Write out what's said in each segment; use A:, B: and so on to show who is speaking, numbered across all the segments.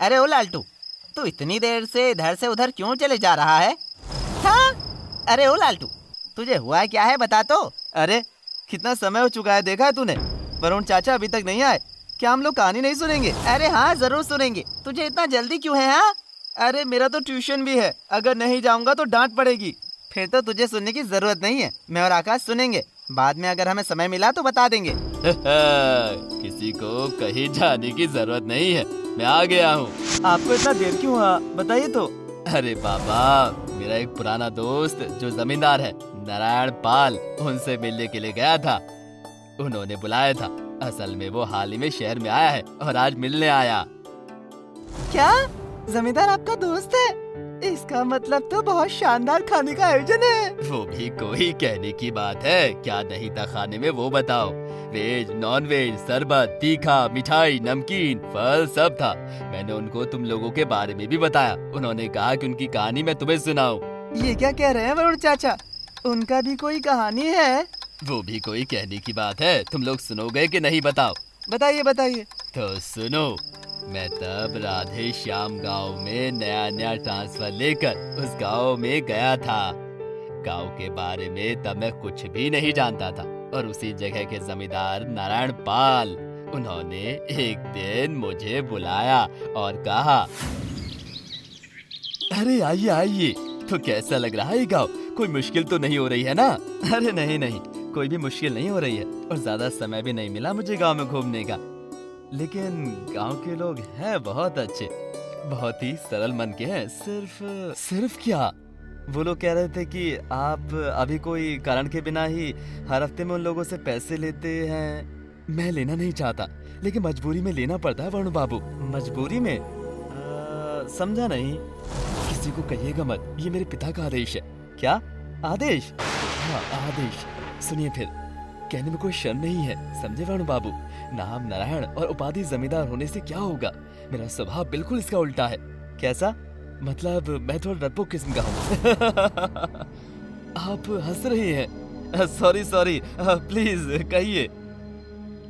A: अरे ओ लालटू, तू इतनी देर से इधर से उधर क्यों चले जा रहा है? हाँ? अरे ओ लालटू, तुझे हुआ क्या है बता तो।
B: अरे कितना समय हो चुका है, देखा है तूने? वरुण चाचा अभी तक नहीं आए। क्या हम लोग कहानी नहीं सुनेंगे?
A: अरे हाँ जरूर सुनेंगे। तुझे इतना जल्दी क्यों है? हाँ,
B: अरे मेरा तो ट्यूशन भी है, अगर नहीं जाऊंगा तो डांट पड़ेगी।
A: फिर तो तुझे सुनने की जरूरत नहीं है, मैं और आकाश सुनेंगे। बाद में अगर हमें समय मिला तो बता देंगे।
C: किसी को कहीं जाने की जरूरत नहीं है, मैं आ गया हूँ।
B: आपको इतना देर क्यों हुआ, बताइए तो।
C: अरे बाबा, मेरा एक पुराना दोस्त जो जमींदार है, नारायण पाल, उनसे मिलने के लिए गया था। उन्होंने बुलाया था। असल में वो हाल ही में शहर में आया है और आज मिलने आया।
B: क्या जमींदार आपका दोस्त है? इसका मतलब तो बहुत शानदार खाने का आयोजन है।
C: वो भी कोई कहने की बात है, क्या नहीं था खाने में वो बताओ। वेज, नॉन वेज, शरबत, तीखा, मिठाई, नमकीन, फल सब था। मैंने उनको तुम लोगों के बारे में भी बताया। उन्होंने कहा कि उनकी कहानी मैं तुम्हें सुनाऊं।
B: ये क्या कह रहे हैं वरुण चाचा? उनका भी कोई कहानी है?
C: वो भी कोई कहने की बात है, तुम लोग सुनोगे कि नहीं बताओ?
B: बताइए बताइए।
C: तो सुनो। मैं तब राधे श्याम गांव में नया ट्रांसफर लेकर उस गांव में गया था। गांव के बारे में तब मैं कुछ भी नहीं जानता था और उसी जगह के जमींदार नारायण पाल, उन्होंने एक दिन मुझे बुलाया और कहा, अरे आइए आइए। तो कैसा लग रहा है ये गांव? कोई मुश्किल तो नहीं हो रही है ना?
B: अरे नहीं नहीं, कोई भी मुश्किल नहीं हो रही है और ज्यादा समय भी नहीं मिला मुझे गांव में घूमने का। लेकिन गांव के लोग हैं बहुत अच्छे, बहुत ही सरल मन के हैं। सिर्फ क्या? वो लोग कह रहे थे कि आप अभी कोई कारण के बिना ही हर हफ्ते में उन लोगों से पैसे लेते हैं। मैं लेना नहीं चाहता, लेकिन मजबूरी में लेना पड़ता है वरुण बाबू। मजबूरी में? समझा नहीं। किसी को कहिएगा मत, ये मेरे पिता का आदेश है। क्या आदेश? हाँ आदेश। सुनिए फिर, कहने में कोई शर्म नहीं है, समझे वरुण बाबू? नाम नारायण और उपाधि जमींदार होने से क्या होगा? मेरा स्वभाव बिल्कुल इसका उल्टा है। कैसा? मतलब मैं थोड़ा डरपोक किस्म का हूँ। आप हंस रही हैं। सॉरी, प्लीज कहिए।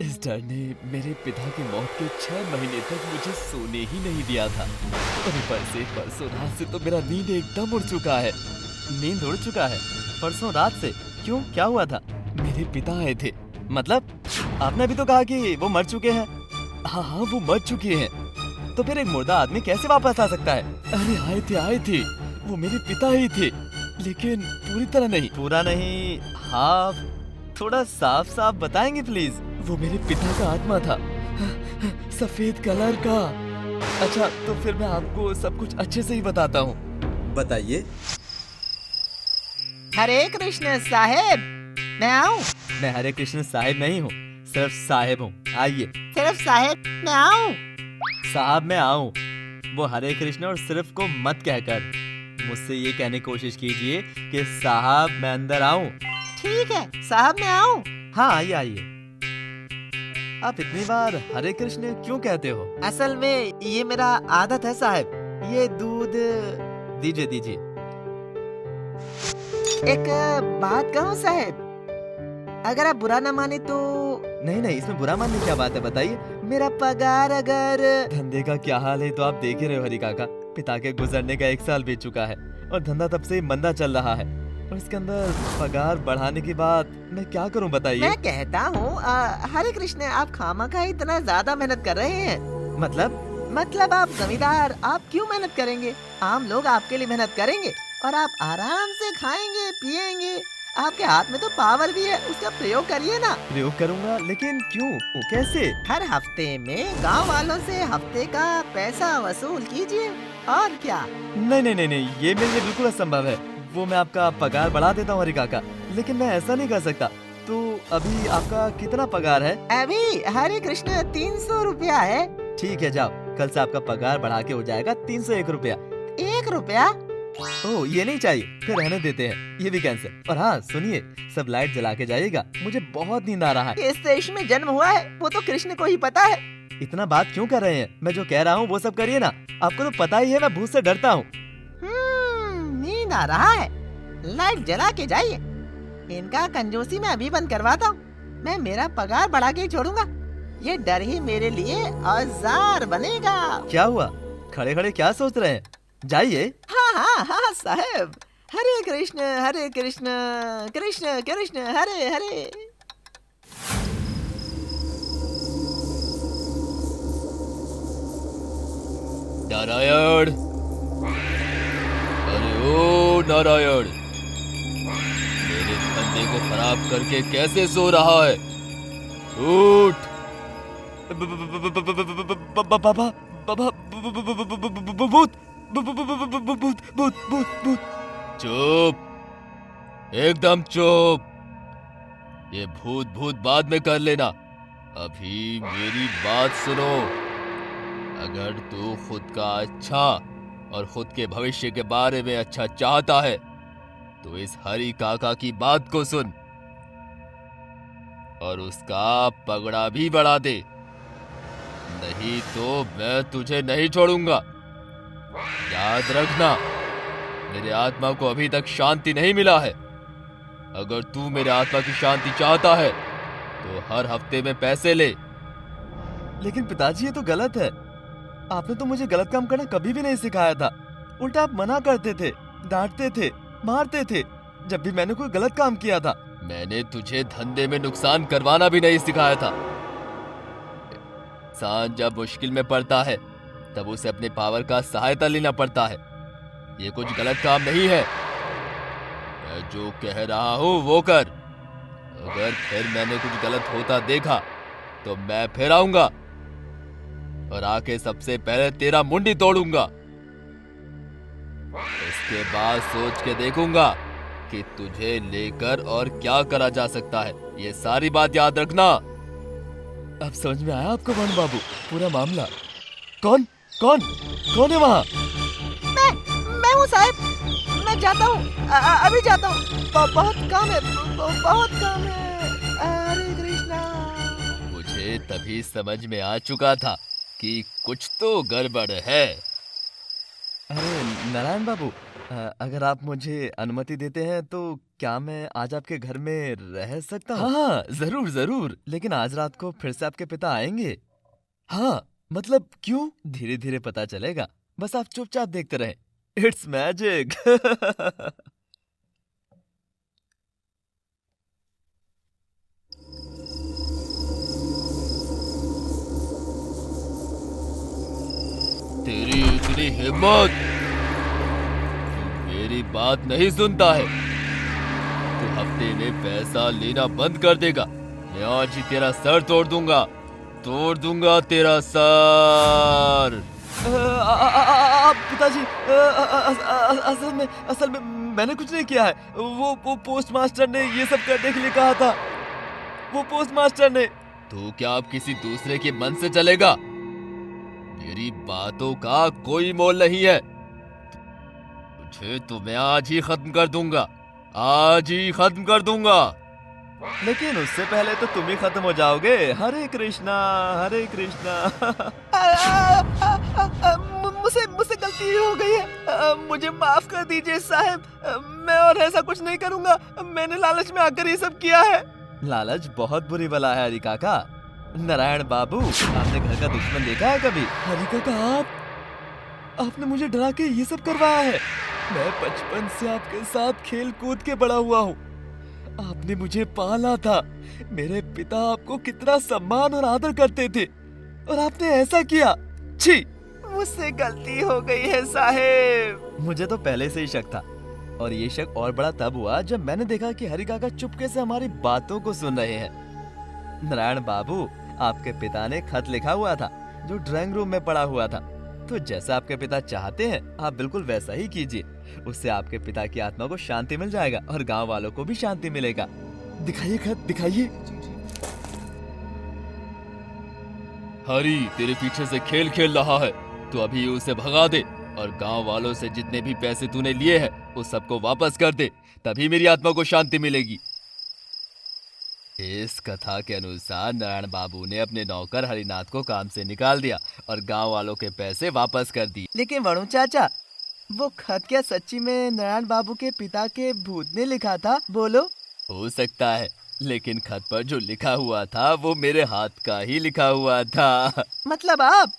B: इस डर ने मेरे पिता की मौत के 6 महीने तक मुझे सोने ही नहीं दिया था और ऊपर से परसों रात से तो मेरा नींद एकदम उड़ चुका है। नींद उड़ चुका है? परसों रात से? क्यों, क्या हुआ था? मेरे पिता आए थे। मतलब आपने अभी तो कहा कि वो मर चुके हैं। हाँ वो मर चुके हैं। तो फिर एक मुर्दा आदमी कैसे वापस आ सकता है? अरे आए थे, वो मेरे पिता ही थे, लेकिन पूरी तरह नहीं। पूरा नहीं, हाफ। थोड़ा साफ साफ बताएंगे प्लीज? वो मेरे पिता का आत्मा था, सफेद कलर का। अच्छा तो फिर मैं आपको सब कुछ अच्छे से ही बताता हूँ। बताइए।
A: हरे कृष्ण साहेब, मैं आऊँ?
B: मैं हरे कृष्ण साहिब नहीं हूँ, सिर्फ साहिब हूँ। आइए।
A: सिर्फ साहेब, मैं आऊँ?
B: साहब मैं आऊँ। वो हरे कृष्ण और सिर्फ को मत कहकर मुझसे ये कहने की कोशिश कीजिए कि साहब मैं अंदर आऊँ।
A: ठीक है साहब, मैं आऊँ?
B: हाँ आइए। आप इतनी बार हरे कृष्ण क्यों कहते हो?
A: असल में ये मेरा आदत है साहब। ये दूध
B: दीजिए।
A: एक बात कहूँ साहब, अगर आप बुरा न माने तो?
B: नहीं, इसमें बुरा मानने क्या बात है, बताइए।
A: मेरा पगार अगर...
B: धंधे का क्या हाल है तो आप देख ही रहे हो हरी काका। पिता के गुजरने का 1 साल बीत चुका है और धंधा तब से मंदा चल रहा है और इसके अंदर पगार बढ़ाने की बात मैं क्या करूं, बताइए।
A: मैं कहता हूँ हरे कृष्ण, आप खामखा इतना ज्यादा मेहनत कर रहे हैं। मतलब आप जमींदार, आप क्यों मेहनत करेंगे? आम लोग आपके लिए मेहनत करेंगे और आप आराम से खाएंगे पिएंगे। आपके हाथ में तो पावर भी है, उसका प्रयोग करिए ना।
B: प्रयोग करूंगा, लेकिन क्यों, कैसे?
A: हर हफ्ते में गांव वालों से हफ्ते का पैसा वसूल कीजिए, और क्या।
B: नहीं, ये मेरे लिए बिल्कुल असंभव है। वो मैं आपका पगार बढ़ा देता हूँ हरी काका, लेकिन मैं ऐसा नहीं कर सकता। तो अभी आपका कितना पगार है?
A: अभी हरे कृष्ण 300 रुपया है।
B: ठीक है, जाओ, कल से आपका पगार बढ़ा के हो जाएगा 301 रुपया।
A: 1 रुपया?
B: ओह ये नहीं चाहिए, फिर रहने देते हैं, ये भी कैंसिल। और हाँ सुनिए, सब लाइट जला के जाइएगा, मुझे बहुत नींद आ रहा है।
A: इस देश में जन्म हुआ है वो तो कृष्ण को ही पता है।
B: इतना बात क्यों कर रहे हैं? मैं जो कह रहा हूँ वो सब करिए ना। आपको तो पता ही है मैं भूत से डरता हूँ।
A: नींद आ रहा है, लाइट जला के जाइए। इनका कंजूसी मैं अभी बंद करवाता हूँ। मैं मेरा पगार बढ़ा के ही छोड़ूंगा। ये डर ही मेरे लिए औजार बनेगा।
B: क्या हुआ? खड़े खड़े क्या सोच रहे हैं? जाइए।
A: हाँ हाँ हाँ साहब, हरे कृष्ण कृष्ण कृष्ण हरे हरे।
C: नारायण, अरे ओ नारायण, मेरे धंधे को खराब करके कैसे सो रहा है? उठ।
B: बाबा बाबा भूत भूत भूत भूत।
C: चुप, एकदम चुप। ये भूत भूत बाद में कर लेना, अभी मेरी बात सुनो। अगर तू खुद का अच्छा और खुद के भविष्य के बारे में अच्छा चाहता है तो इस हरि काका की बात को सुन और उसका पगड़ा भी बढ़ा दे, नहीं तो मैं तुझे नहीं छोड़ूंगा। याद रखना, मेरे आत्मा को अभी तक शांति नहीं मिला है। अगर तू मेरे आत्मा की शांति चाहता है तो हर हफ्ते में पैसे ले।
B: लेकिन पिताजी ये तो गलत है। आपने तो मुझे गलत काम करना कभी भी नहीं सिखाया था। उल्टा आप मना करते थे, डांटते थे, मारते थे जब भी मैंने कोई गलत काम किया था।
C: मैंने तुझे धंधे में नुकसान करवाना भी नहीं सिखाया था। इंसान जब मुश्किल में पड़ता है तब उसे अपने पावर का सहायता लेना पड़ता है। ये कुछ गलत काम नहीं है। मैं जो कह रहा हूँ वो कर। अगर फिर मैंने कुछ गलत होता देखा तो मैं फिर आऊंगा और आके सबसे पहले तेरा मुंडी तोड़ूंगा। उसके बाद सोच के देखूंगा कि तुझे लेकर और क्या करा जा सकता है। ये सारी बात याद रखना।
B: अब समझ में आया आपको वरुण बाबू पूरा मामला? कौन कौन कौन है वहाँ?
A: मैं हूँ साहब, मैं जाता हूँ, अभी जाता हूँ। बहुत काम है, बहुत काम है। हरे कृष्णा।
C: मुझे तभी समझ में आ चुका था कि कुछ तो गड़बड़ है।
B: अरे नारायण बाबू, अगर आप मुझे अनुमति देते हैं तो क्या मैं आज आपके घर में रह सकता हूँ? हाँ जरूर जरूर, लेकिन आज रात को फिर से आपके पिता आएंगे। हाँ मतलब क्यों? धीरे धीरे पता चलेगा, बस आप चुपचाप देखते रहें। It's magic.
C: तेरी इतनी हिम्मत, तू मेरी बात नहीं सुनता है। तू हफ्ते में पैसा लेना बंद कर देगा, मैं आज ही तेरा सर तोड़ दूंगा तेरा सर।
B: आप पिताजी, असल में मैंने कुछ नहीं किया है। वो पोस्टमास्टर ने ये सब करने के लिए कहा था। वो पोस्टमास्टर ने।
C: तू क्या अब किसी दूसरे के मन से चलेगा? मेरी बातों का कोई मोल नहीं है। तुझे तो मैं आज ही खत्म कर दूंगा, आज ही खत्म कर दूंगा।
B: लेकिन उससे पहले तो तुम ही खत्म हो जाओगे। हरे कृष्णा हरे कृष्णा। मुझसे गलती हो गई है, मुझे माफ कर दीजिए साहब। मैं और ऐसा कुछ नहीं करूंगा। मैंने लालच में आकर ये सब किया है। लालच बहुत बुरी बला है हरि काका। नारायण बाबू, आपने घर का दुश्मन देखा है कभी? हरि काका, आपने मुझे डरा के ये सब करवाया है। मैं बचपन से आपके साथ खेल कूद के बड़ा हुआ हूँ। आपने मुझे पाला था। मेरे पिता आपको कितना सम्मान और आदर करते थे और आपने ऐसा किया। छी, मुझसे गलती हो गई है साहेब। मुझे तो पहले से ही शक था, और ये शक और बड़ा तब हुआ जब मैंने देखा कि हरि काका चुपके से हमारी बातों को सुन रहे हैं। नारायण बाबू, आपके पिता ने खत लिखा हुआ था जो ड्राइंग रूम में पड़ा हुआ था। तो जैसा आपके पिता चाहते हैं आप बिल्कुल वैसा ही कीजिए। उससे आपके पिता की आत्मा को शांति मिल जाएगा और गांव वालों को भी शांति मिलेगा। दिखाइए खत, दिखाइए।
C: हरी तेरे पीछे से खेल खेल रहा है, तो अभी उसे भगा दे और गांव वालों से जितने भी पैसे तूने लिए हैं उस सबको वापस कर दे, तभी मेरी आत्मा को शांति मिलेगी। इस कथा के अनुसार नारायण बाबू ने अपने नौकर हरिनाथ को काम से निकाल दिया और गांव वालों के पैसे वापस कर दिए।
A: लेकिन वरुण चाचा, वो खत क्या सच्ची में नारायण बाबू के पिता के भूत ने लिखा था? बोलो।
C: हो सकता है, लेकिन खत पर जो लिखा हुआ था वो मेरे हाथ का ही लिखा हुआ था।
A: मतलब आप